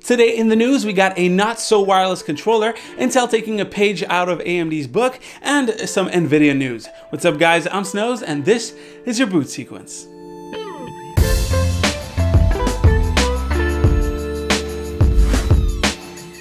Today in the news, we got a not-so-wireless controller, Intel taking a page out of AMD's book, and some Nvidia news. What's up guys, I'm Snows, and this is your boot sequence.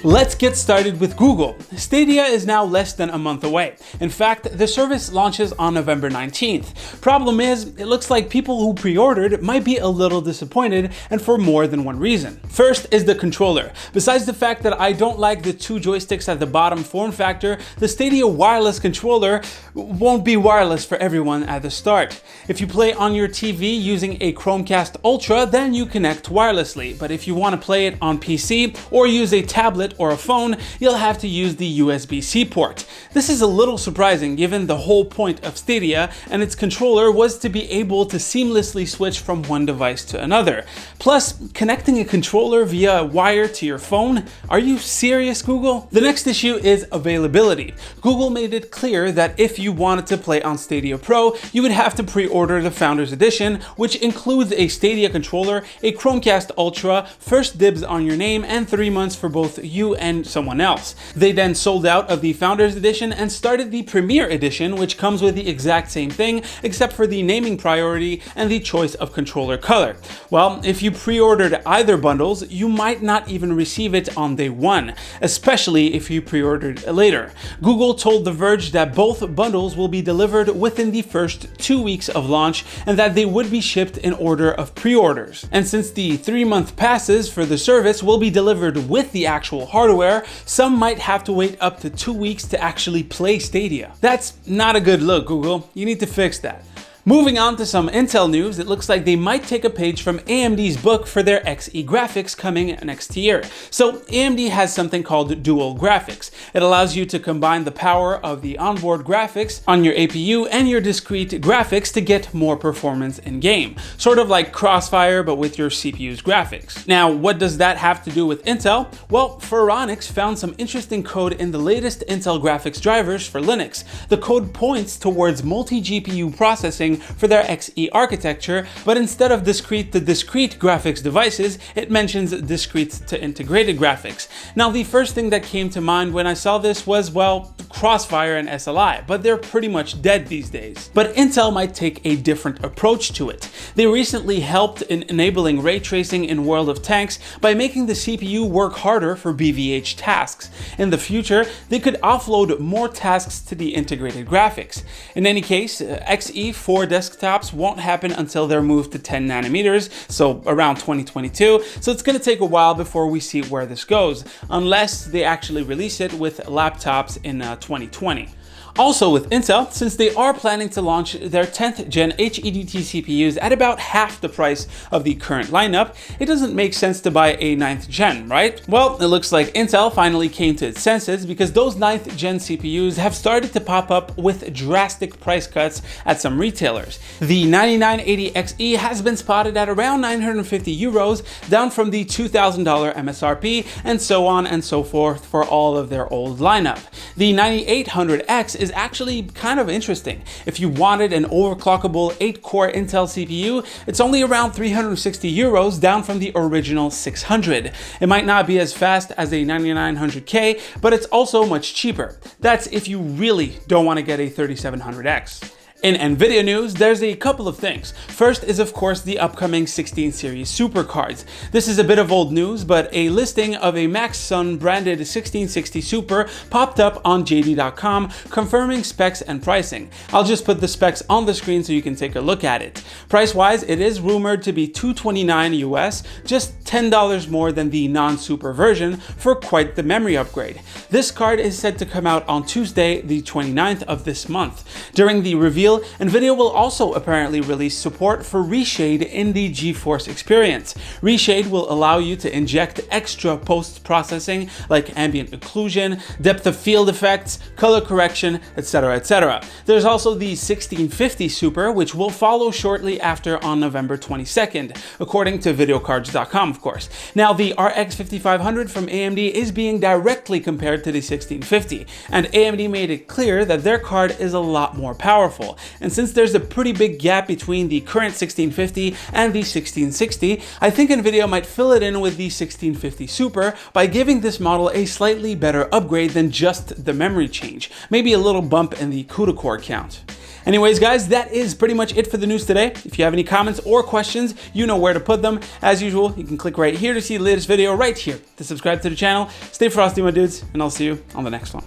Let's get started with Google. Stadia is now less than a month away. In fact, the service launches on November 19th. Problem is, it looks like people who pre-ordered might be a little disappointed, and for more than one reason. First is the controller. Besides the fact that I don't like the two joysticks at the bottom form factor, the Stadia wireless controller won't be wireless for everyone at the start. If you play on your TV using a Chromecast Ultra, then you connect wirelessly. But if you want to play it on PC or use a tablet or a phone, you'll have to use the USB-C port. This is a little surprising given the whole point of Stadia and its controller was to be able to seamlessly switch from one device to another. Plus, connecting a controller via wire to your phone? Are you serious, Google? The next issue is availability. Google made it clear that if you wanted to play on Stadia Pro, you would have to pre-order the Founders Edition, which includes a Stadia controller, a Chromecast Ultra, first dibs on your name, and 3 months for both you and someone else. They then sold out of the Founders Edition and started the Premier Edition, which comes with the exact same thing except for the naming priority and the choice of controller color. Well, if you pre-ordered either bundles, you might not even receive it on day one, especially if you pre-ordered later. Google told The Verge that both bundles will be delivered within the first 2 weeks of launch and that they would be shipped in order of pre-orders. And since the 3-month passes for the service will be delivered with the actual hardware, some might have to wait up to 2 weeks to actually play Stadia. That's not a good look, Google. You need to fix that. Moving on to some Intel news, it looks like they might take a page from AMD's book for their Xe graphics coming next year. So AMD has something called dual graphics. It allows you to combine the power of the onboard graphics on your APU and your discrete graphics to get more performance in game. Sort of like Crossfire, but with your CPU's graphics. Now, what does that have to do with Intel? Well, Phoronix found some interesting code in the latest Intel graphics drivers for Linux. The code points towards multi-GPU processing for their Xe architecture, but instead of discrete to discrete graphics devices, it mentions discrete to integrated graphics. Now, the first thing that came to mind when I saw this was, well, Crossfire and SLI, but they're pretty much dead these days. But Intel might take a different approach to it. They recently helped in enabling ray tracing in World of Tanks by making the CPU work harder for BVH tasks. In the future, they could offload more tasks to the integrated graphics. In any case, Xe for desktops won't happen until they're moved to 10 nanometers, so around 2022, so it's going to take a while before we see where this goes, unless they actually release it with laptops in 2020. Also with Intel, since they are planning to launch their 10th gen HEDT CPUs at about half the price of the current lineup, it doesn't make sense to buy a 9th gen, right? Well, it looks like Intel finally came to its senses because those 9th gen CPUs have started to pop up with drastic price cuts at some retailers. The 9980XE has been spotted at around 950 euros, down from the $2,000 MSRP, and so on and so forth for all of their old lineup. The 9800X is actually kind of interesting. If you wanted an overclockable 8-core Intel CPU, it's only around 360 euros, down from the original 600. It might not be as fast as a 9900K, but it's also much cheaper. That's if you really don't want to get a 3700X. In Nvidia news, there's a couple of things. First is of course the upcoming 16 series supercards. This is a bit of old news, but a listing of a Max Sun branded 1660 Super popped up on JD.com confirming specs and pricing. I'll just put the specs on the screen so you can take a look at it. Price-wise, it is rumored to be $229 US, just $10 more than the non-super version for quite the memory upgrade. This card is set to come out on Tuesday, the 29th of this month. During the reveal, Nvidia will also apparently release support for reshade in the GeForce experience. Reshade will allow you to inject extra post-processing like ambient occlusion, depth of field effects, color correction, etc., etc. There's also the 1650 Super, which will follow shortly after on November 22nd, according to videocards.com, of course. Now, the RX 5500 from AMD is being directly compared to the 1650, and AMD made it clear that their card is a lot more powerful. model. And since there's a pretty big gap between the current 1650 and the 1660, I think Nvidia might fill it in with the 1650 Super by giving this model a slightly better upgrade than just the memory change, maybe a little bump in the CUDA core count. Anyways, guys, that is pretty much it for the news today. If you have any comments or questions, you know where to put them. As usual, you can click right here to see the latest video right here to subscribe to the channel. Stay frosty, my dudes, and I'll see you on the next one.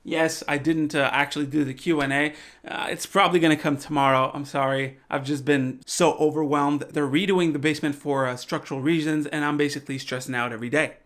Yes, I didn't actually do the Q&A. It's probably going to come tomorrow. I'm sorry. I've just been so overwhelmed. They're redoing the basement for structural reasons, and I'm basically stressing out every day.